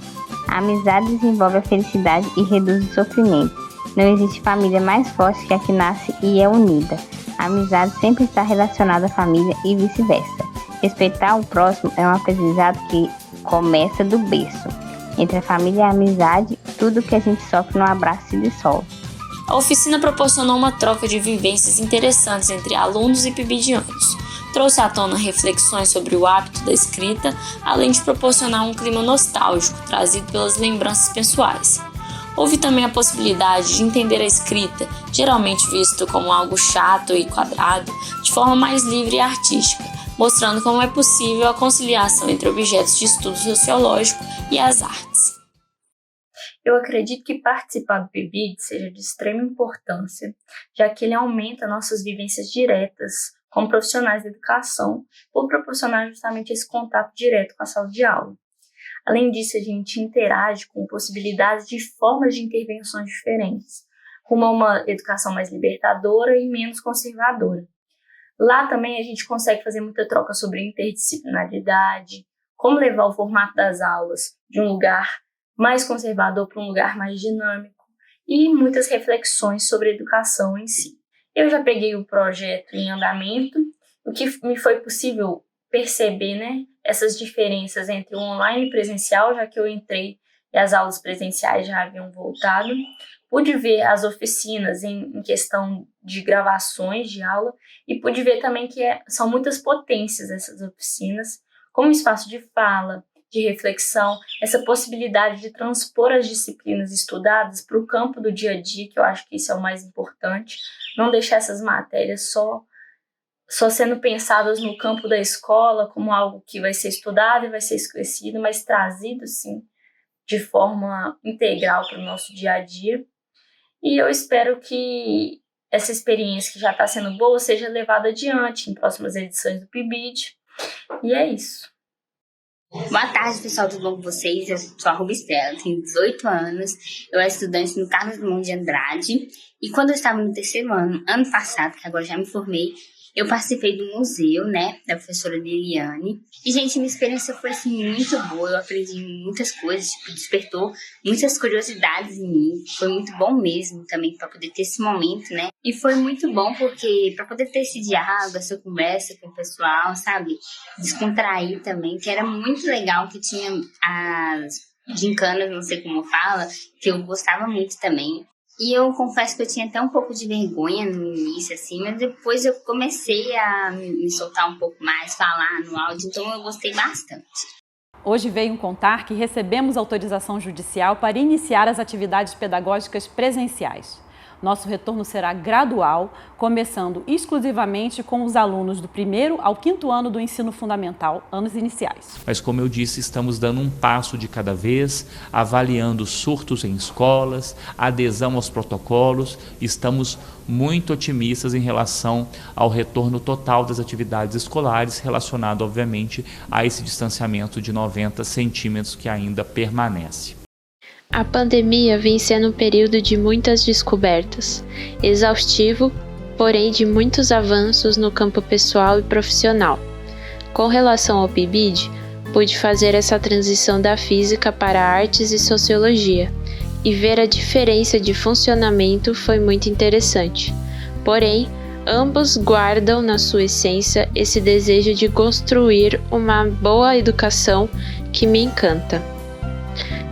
A amizade desenvolve a felicidade e reduz o sofrimento. Não existe família mais forte que a que nasce e é unida. A amizade sempre está relacionada à família e vice-versa. Respeitar o próximo é um aprendizado que começa do berço. Entre a família e a amizade, tudo tudo que a gente sofre no abraço se dissolve. A oficina proporcionou uma troca de vivências interessantes entre alunos e pibidianos. Trouxe à tona reflexões sobre o hábito da escrita, além de proporcionar um clima nostálgico trazido pelas lembranças pessoais. Houve também a possibilidade de entender a escrita, geralmente visto como algo chato e quadrado, de forma mais livre e artística, mostrando como é possível a conciliação entre objetos de estudo sociológico e as artes. Eu acredito que participar do PIBID seja de extrema importância, já que ele aumenta nossas vivências diretas como profissionais da educação, por proporcionar justamente esse contato direto com a sala de aula. Além disso, a gente interage com possibilidades de formas de intervenções diferentes, rumo a uma educação mais libertadora e menos conservadora. Lá também a gente consegue fazer muita troca sobre interdisciplinaridade, como levar o formato das aulas de um lugar mais conservador para um lugar mais dinâmico e muitas reflexões sobre a educação em si. Eu já peguei o projeto em andamento, o que me foi possível perceber, essas diferenças entre o online e presencial, já que eu entrei e as aulas presenciais já haviam voltado. Pude ver as oficinas em questão de gravações de aula e pude ver também que são muitas potências essas oficinas, como espaço de fala, de reflexão, essa possibilidade de transpor as disciplinas estudadas para o campo do dia a dia, que eu acho que isso é o mais importante, não deixar essas matérias só sendo pensadas no campo da escola como algo que vai ser estudado e vai ser esquecido, mas trazido, sim, de forma integral para o nosso dia a dia. E eu espero que essa experiência que já está sendo boa seja levada adiante em próximas edições do PIBID. E é isso. Boa tarde, pessoal, tudo bom com vocês? Eu sou a Ruby Stella, tenho 18 anos, eu era estudante no Carlos Drummond de Andrade e quando eu estava no terceiro ano passado, que agora já me formei, eu participei do museu, da professora Liliane. E, gente, minha experiência foi, muito boa. Eu aprendi muitas coisas, despertou muitas curiosidades em mim. Foi muito bom mesmo também para poder ter esse momento, E foi muito bom porque para poder ter esse diálogo, essa conversa com o pessoal, sabe? Descontrair também, que era muito legal, que tinha as gincanas, não sei como fala, que eu gostava muito também. E eu confesso que eu tinha até um pouco de vergonha no início, mas depois eu comecei a me soltar um pouco mais, falar no áudio, então eu gostei bastante. Hoje veio contar que recebemos autorização judicial para iniciar as atividades pedagógicas presenciais. Nosso retorno será gradual, começando exclusivamente com os alunos do 1º ao 5º ano do ensino fundamental, anos iniciais. Mas, como eu disse, estamos dando um passo de cada vez, avaliando surtos em escolas, adesão aos protocolos. Estamos muito otimistas em relação ao retorno total das atividades escolares, relacionado, obviamente, a esse distanciamento de 90 centímetros que ainda permanece. A pandemia vem sendo um período de muitas descobertas, exaustivo, porém de muitos avanços no campo pessoal e profissional. Com relação ao PIBID, pude fazer essa transição da física para artes e sociologia, e ver a diferença de funcionamento foi muito interessante. Porém, ambos guardam na sua essência esse desejo de construir uma boa educação que me encanta.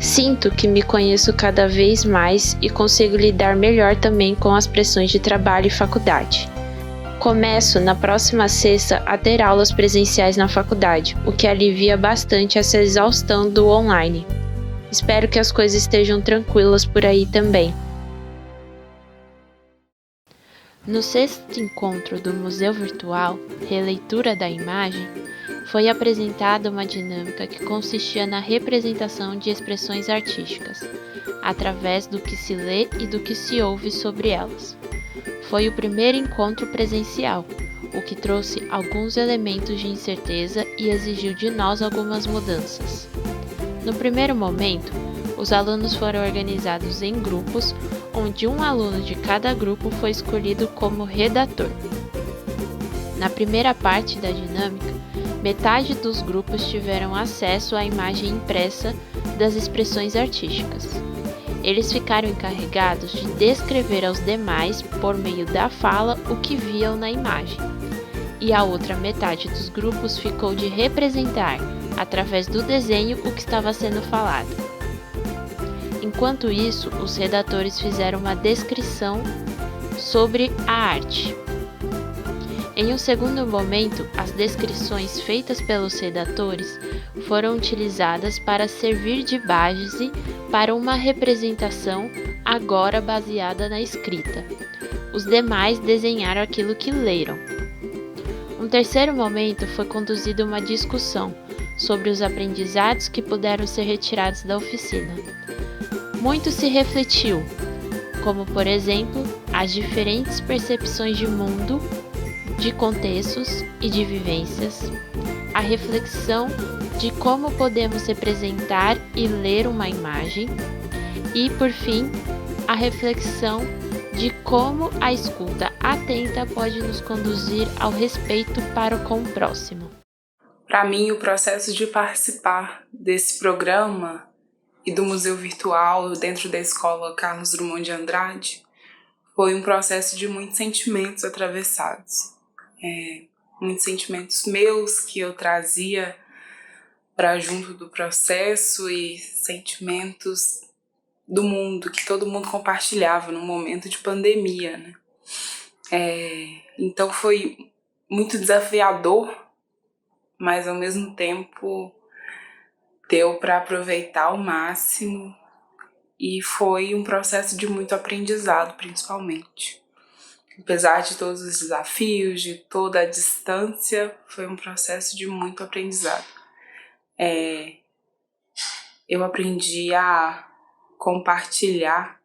Sinto que me conheço cada vez mais e consigo lidar melhor também com as pressões de trabalho e faculdade. Começo na próxima sexta a ter aulas presenciais na faculdade, o que alivia bastante essa exaustão do online. Espero que as coisas estejam tranquilas por aí também. No 6º encontro do Museu Virtual, Releitura da Imagem, foi apresentada uma dinâmica que consistia na representação de expressões artísticas, através do que se lê e do que se ouve sobre elas. Foi o primeiro encontro presencial, o que trouxe alguns elementos de incerteza e exigiu de nós algumas mudanças. No primeiro momento, os alunos foram organizados em grupos, onde um aluno de cada grupo foi escolhido como redator. Na primeira parte da dinâmica, metade dos grupos tiveram acesso à imagem impressa das expressões artísticas. Eles ficaram encarregados de descrever aos demais, por meio da fala, o que viam na imagem. E a outra metade dos grupos ficou de representar, através do desenho, o que estava sendo falado. Em Enquanto isso, os redatores fizeram uma descrição sobre a arte. Em um segundo momento, as descrições feitas pelos redatores foram utilizadas para servir de base para uma representação agora baseada na escrita. Os demais desenharam aquilo que leram. Um terceiro momento foi conduzida uma discussão sobre os aprendizados que puderam ser retirados da oficina. Muito se refletiu, como por exemplo, as diferentes percepções de mundo, de contextos e de vivências, a reflexão de como podemos representar e ler uma imagem e, por fim, a reflexão de como a escuta atenta pode nos conduzir ao respeito para com o próximo. Para mim, o processo de participar desse programa e do Museu Virtual dentro da Escola Carlos Drummond de Andrade foi um processo de muitos sentimentos atravessados. Muitos sentimentos meus que eu trazia para junto do processo e sentimentos do mundo, que todo mundo compartilhava num momento de pandemia, né? Então foi muito desafiador, mas ao mesmo tempo deu para aproveitar ao máximo e foi um processo de muito aprendizado, principalmente. Apesar de todos os desafios, de toda a distância, foi um processo de muito aprendizado. Eu aprendi a compartilhar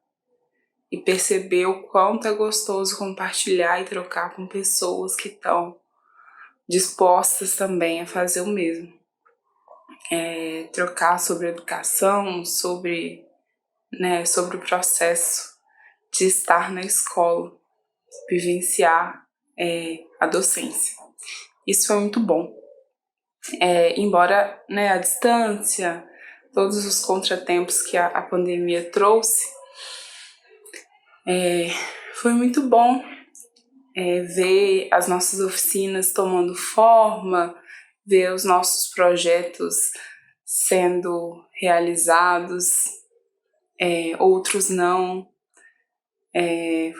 e perceber o quanto é gostoso compartilhar e trocar com pessoas que estão dispostas também a fazer o mesmo. Trocar sobre educação, sobre o processo de estar na escola, vivenciar a docência. Isso foi muito bom. Embora a distância, todos os contratempos que a pandemia trouxe, foi muito bom ver as nossas oficinas tomando forma, ver os nossos projetos sendo realizados, outros não.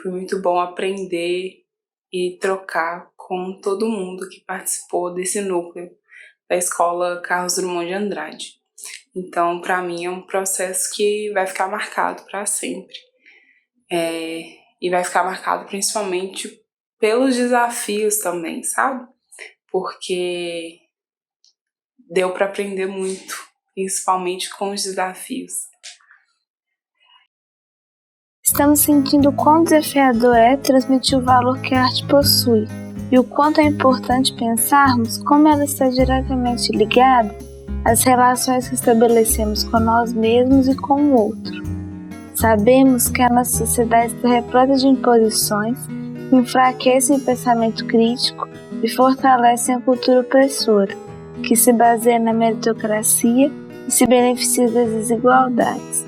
Foi muito bom aprender e trocar com todo mundo que participou desse núcleo da Escola Carlos Drummond de Andrade. Então, para mim, é um processo que vai ficar marcado para sempre. E vai ficar marcado principalmente pelos desafios também, sabe? Porque deu para aprender muito, principalmente com os desafios. Estamos sentindo o quão desafiador é transmitir o valor que a arte possui e o quanto é importante pensarmos como ela está diretamente ligada às relações que estabelecemos com nós mesmos e com o outro. Sabemos que a nossa sociedade está repleta de imposições que enfraquecem o pensamento crítico e fortalecem a cultura opressora, que se baseia na meritocracia e se beneficia das desigualdades.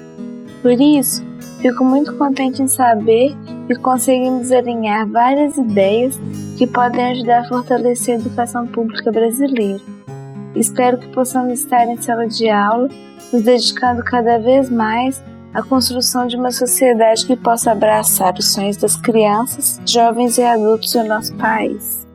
Por isso, fico muito contente em saber que conseguimos alinhar várias ideias que podem ajudar a fortalecer a educação pública brasileira. Espero que possamos estar em sala de aula, nos dedicando cada vez mais à construção de uma sociedade que possa abraçar os sonhos das crianças, jovens e adultos do nosso país.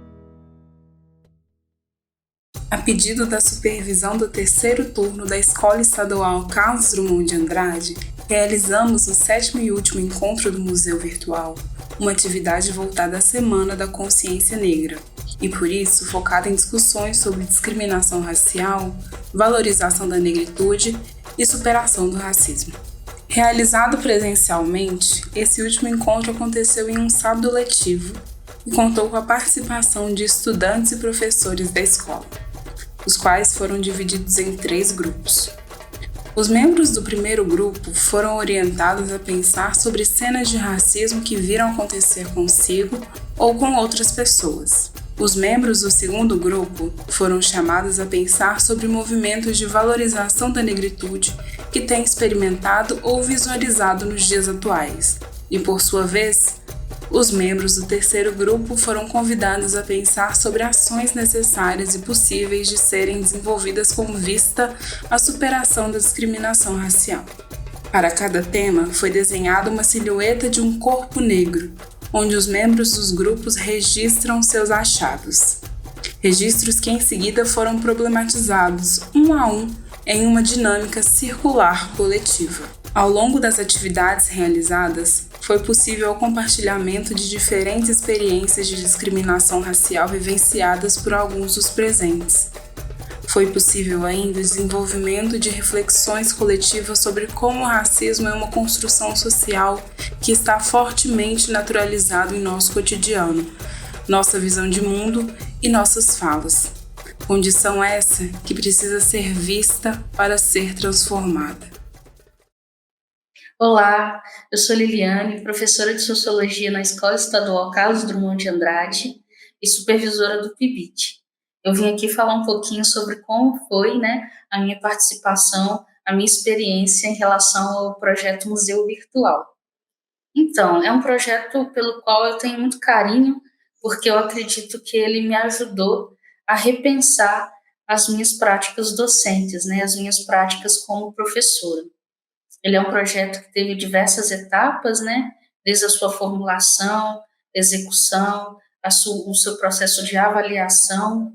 A pedido da supervisão do terceiro turno da Escola Estadual Carlos Drummond de Andrade, realizamos o 7º e último encontro do Museu Virtual, uma atividade voltada à Semana da Consciência Negra, e por isso focada em discussões sobre discriminação racial, valorização da negritude e superação do racismo. Realizado presencialmente, esse último encontro aconteceu em um sábado letivo e contou com a participação de estudantes e professores da escola, os quais foram divididos em 3 grupos. Os membros do primeiro grupo foram orientados a pensar sobre cenas de racismo que viram acontecer consigo ou com outras pessoas. Os membros do segundo grupo foram chamados a pensar sobre movimentos de valorização da negritude que têm experimentado ou visualizado nos dias atuais. E, por sua vez, os membros do terceiro grupo foram convidados a pensar sobre ações necessárias e possíveis de serem desenvolvidas com vista à superação da discriminação racial. Para cada tema, foi desenhada uma silhueta de um corpo negro, onde os membros dos grupos registram seus achados. Registros que em seguida foram problematizados, um a um, em uma dinâmica circular coletiva. Ao longo das atividades realizadas, foi possível o compartilhamento de diferentes experiências de discriminação racial vivenciadas por alguns dos presentes. Foi possível ainda o desenvolvimento de reflexões coletivas sobre como o racismo é uma construção social que está fortemente naturalizado em nosso cotidiano, nossa visão de mundo e nossas falas. Condição essa que precisa ser vista para ser transformada. Olá, eu sou Liliane, professora de Sociologia na Escola Estadual Carlos Drummond de Andrade e supervisora do PIBIT. Eu vim aqui falar um pouquinho sobre como foi, a minha participação, a minha experiência em relação ao projeto Museu Virtual. Então, é um projeto pelo qual eu tenho muito carinho, porque eu acredito que ele me ajudou a repensar as minhas práticas docentes, as minhas práticas como professora. Ele é um projeto que teve diversas etapas, desde a sua formulação, execução, o seu processo de avaliação,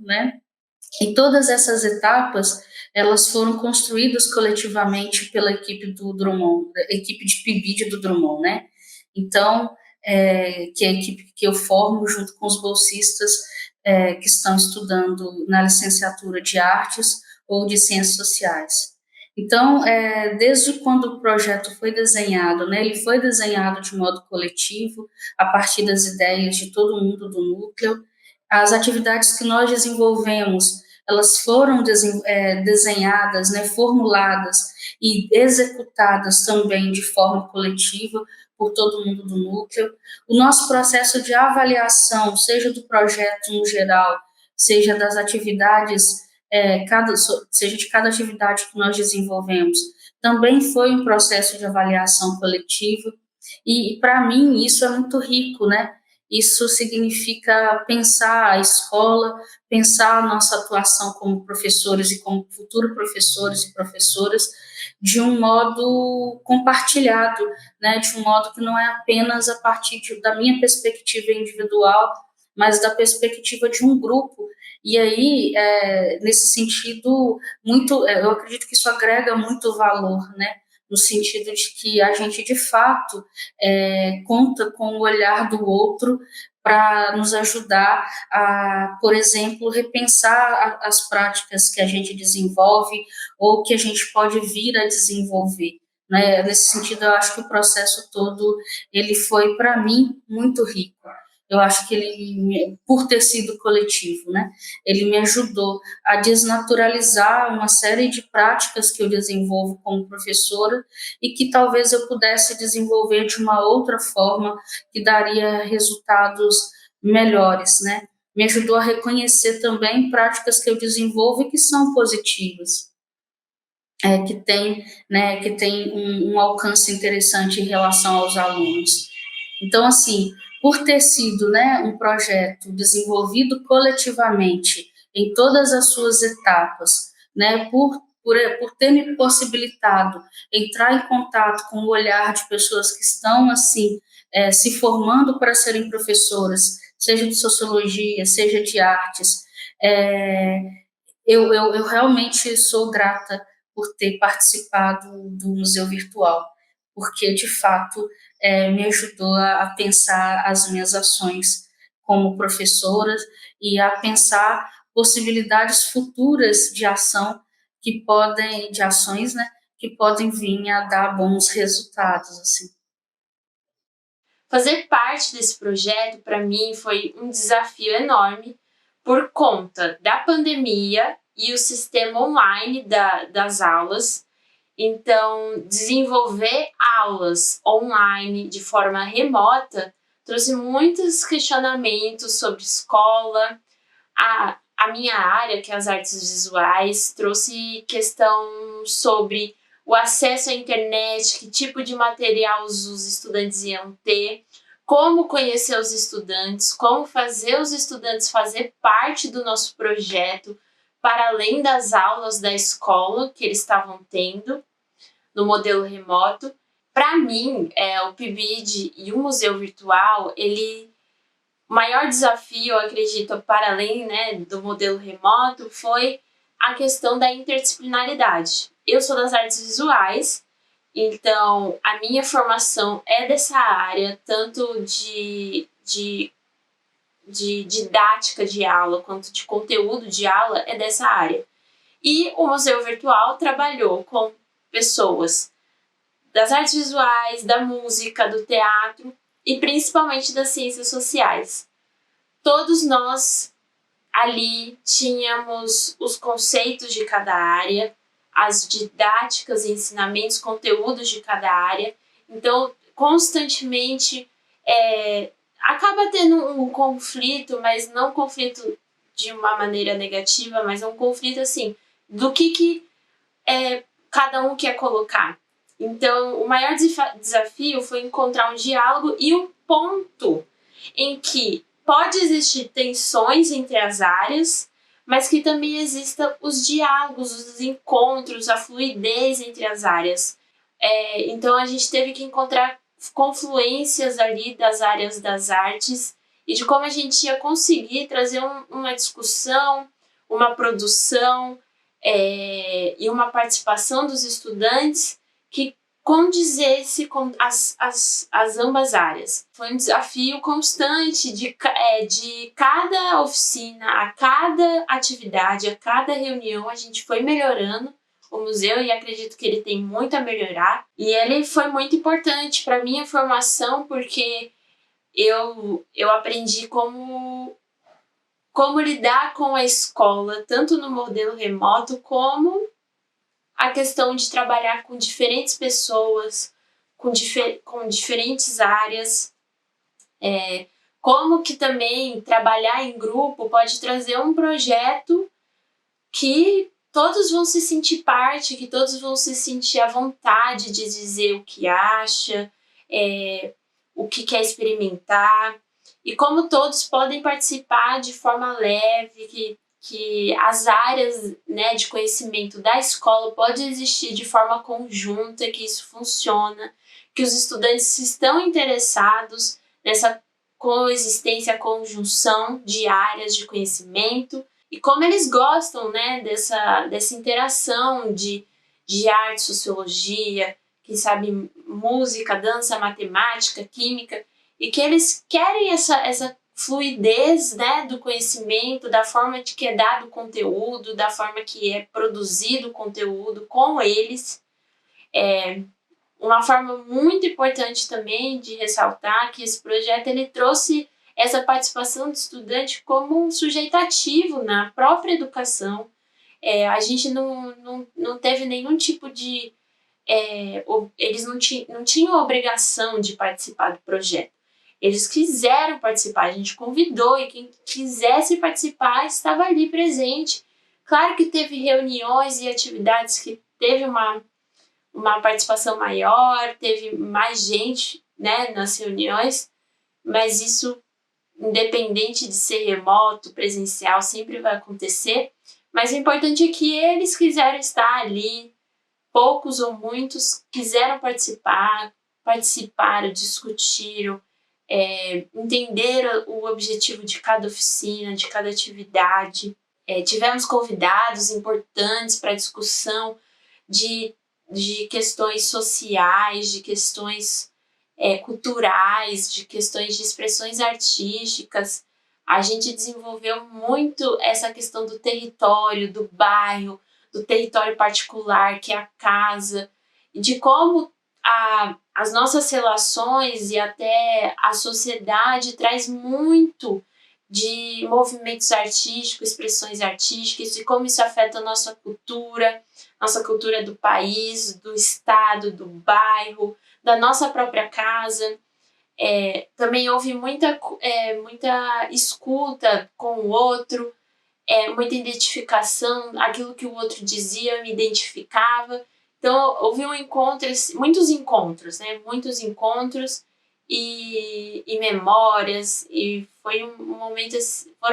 E todas essas etapas, elas foram construídas coletivamente pela equipe do Drummond, a equipe de PIBID do Drummond, Então, que é a equipe que eu formo junto com os bolsistas que estão estudando na licenciatura de Artes ou de Ciências Sociais. Então, desde quando o projeto foi desenhado, ele foi desenhado de modo coletivo, a partir das ideias de todo mundo do núcleo. As atividades que nós desenvolvemos, elas foram desenhadas, formuladas e executadas também de forma coletiva por todo mundo do núcleo. O nosso processo de avaliação, seja do projeto no geral, seja das atividades, seja de cada atividade que nós desenvolvemos, também foi um processo de avaliação coletiva, e para mim isso é muito rico, Isso significa pensar a escola, pensar a nossa atuação como professores e como futuros professores e professoras de um modo compartilhado, de um modo que não é apenas a partir da minha perspectiva individual, mas da perspectiva de um grupo. E aí, nesse sentido, eu acredito que isso agrega muito valor, no sentido de que a gente, de fato, conta com o olhar do outro para nos ajudar a, por exemplo, repensar as práticas que a gente desenvolve ou que a gente pode vir a desenvolver. Nesse sentido, eu acho que o processo todo ele foi, para mim, muito rico. Eu acho que ele, por ter sido coletivo, ele me ajudou a desnaturalizar uma série de práticas que eu desenvolvo como professora e que talvez eu pudesse desenvolver de uma outra forma que daria resultados melhores, Me ajudou a reconhecer também práticas que eu desenvolvo e que são positivas, que tem um alcance interessante em relação aos alunos. Então, assim, por ter sido um projeto desenvolvido coletivamente em todas as suas etapas, por ter me possibilitado entrar em contato com o olhar de pessoas que estão assim se formando para serem professoras, seja de sociologia, seja de artes, eu realmente sou grata por ter participado do Museu Virtual, porque, de fato, me ajudou a pensar as minhas ações como professora e a pensar possibilidades futuras de ação que podem vir a dar bons resultados, assim. Fazer parte desse projeto, para mim, foi um desafio enorme por conta da pandemia e o sistema online das aulas. Então, desenvolver aulas online de forma remota trouxe muitos questionamentos sobre escola. A minha área, que é as artes visuais, trouxe questão sobre o acesso à internet, que tipo de material os estudantes iam ter, como conhecer os estudantes, como fazer os estudantes fazer parte do nosso projeto, para além das aulas da escola que eles estavam tendo. no modelo remoto. Para mim, o PIBID e o Museu Virtual, o maior desafio, eu acredito, para além, né, do modelo remoto, foi a questão da interdisciplinaridade. Eu sou das artes visuais, então a minha formação é dessa área, tanto de didática de aula quanto de conteúdo de aula é dessa área. E o Museu Virtual trabalhou com pessoas das artes visuais, da música, do teatro e principalmente das ciências sociais. Todos nós ali tínhamos os conceitos de cada área, as didáticas, ensinamentos, conteúdos de cada área. Então, constantemente acaba tendo um conflito, mas não um conflito de uma maneira negativa, mas é um conflito assim, do que cada um quer colocar. Então, o maior desafio foi encontrar um diálogo e um ponto em que pode existir tensões entre as áreas, mas que também existam os diálogos, os encontros, a fluidez entre as áreas. Então, a gente teve que encontrar confluências ali das áreas das artes e de como a gente ia conseguir trazer uma discussão, uma produção e uma participação dos estudantes que condizesse com as ambas áreas. Foi um desafio constante de cada oficina, a cada atividade, a cada reunião, a gente foi melhorando o museu e acredito que ele tem muito a melhorar. E ele foi muito importante para a minha formação porque eu aprendi como lidar com a escola, tanto no modelo remoto como a questão de trabalhar com diferentes pessoas, com diferentes áreas, como que também trabalhar em grupo pode trazer um projeto que todos vão se sentir parte, que todos vão se sentir à vontade de dizer o que acha, o que quer experimentar, e como todos podem participar de forma leve, que as áreas, né, de conhecimento da escola podem existir de forma conjunta, que isso funciona, que os estudantes estão interessados nessa coexistência, conjunção de áreas de conhecimento, e como eles gostam, né, dessa interação de arte, sociologia, quem sabe música, dança, matemática, química, e que eles querem essa fluidez, né, do conhecimento, da forma que é dado o conteúdo, da forma que é produzido o conteúdo com eles. Uma forma muito importante também de ressaltar que esse projeto ele trouxe essa participação do estudante como um sujeito ativo na própria educação. A gente não teve nenhum tipo de... eles não tinham a obrigação de participar do projeto. Eles quiseram participar, a gente convidou e quem quisesse participar estava ali presente. Claro que teve reuniões e atividades que teve uma participação maior, teve mais gente, né, nas reuniões, mas isso, independente de ser remoto, presencial, sempre vai acontecer. Mas o importante é que eles quiseram estar ali, poucos ou muitos quiseram participar, participaram, discutiram, entenderam o objetivo de cada oficina, de cada atividade. Tivemos convidados importantes para discussão de questões sociais, de questões culturais, de questões de expressões artísticas. A gente desenvolveu muito essa questão do território, do bairro, do território particular, que é a casa, e de como as nossas relações e até a sociedade traz muito de movimentos artísticos, expressões artísticas, e como isso afeta a nossa cultura do país, do estado, do bairro, da nossa própria casa. Também houve muita escuta com o outro, muita identificação, aquilo que o outro dizia eu me identificava. Então houve muitos encontros, né? Muitos encontros e memórias, e foram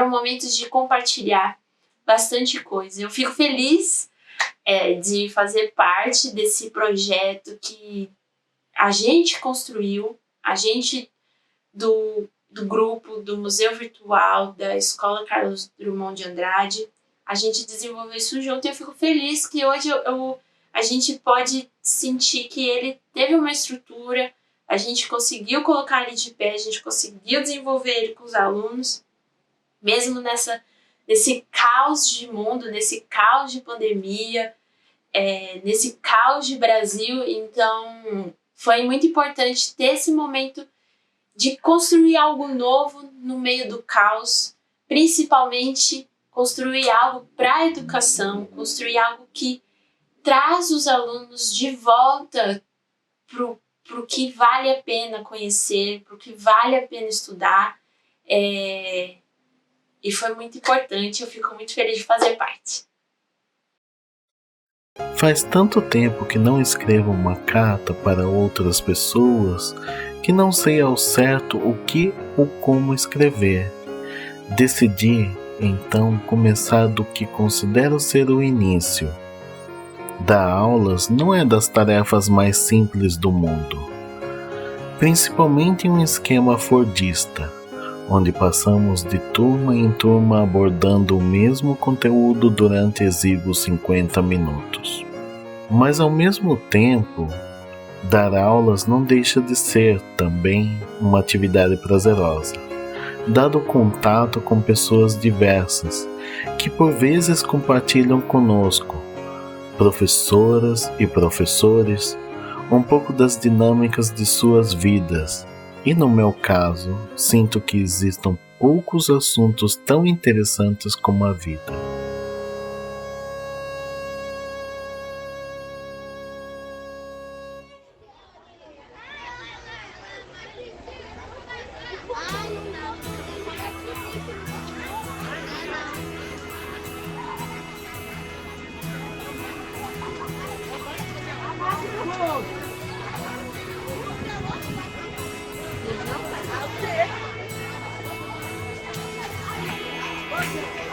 momentos de compartilhar bastante coisa. Eu fico feliz de fazer parte desse projeto que a gente construiu, a gente do grupo do Museu Virtual da Escola Carlos Drummond de Andrade, a gente desenvolveu isso junto e eu fico feliz que hoje a gente pode sentir que ele teve uma estrutura, a gente conseguiu colocar ele de pé, a gente conseguiu desenvolver ele com os alunos, mesmo nesse caos de mundo, nesse caos de pandemia, nesse caos de Brasil. Então, foi muito importante ter esse momento de construir algo novo no meio do caos, principalmente construir algo para a educação, construir algo que traz os alunos de volta para o que vale a pena conhecer, para o que vale a pena estudar. E foi muito importante, eu fico muito feliz de fazer parte. Faz tanto tempo que não escrevo uma carta para outras pessoas que não sei ao certo o que ou como escrever. Decidi, então, começar do que considero ser o início. Dar aulas não é das tarefas mais simples do mundo, principalmente em um esquema fordista, onde passamos de turma em turma abordando o mesmo conteúdo durante exíguos 50 minutos. Mas ao mesmo tempo, dar aulas não deixa de ser também uma atividade prazerosa, dado o contato com pessoas diversas, que por vezes compartilham conosco, professoras e professores, um pouco das dinâmicas de suas vidas. E no meu caso, sinto que existam poucos assuntos tão interessantes como a vida. Okay.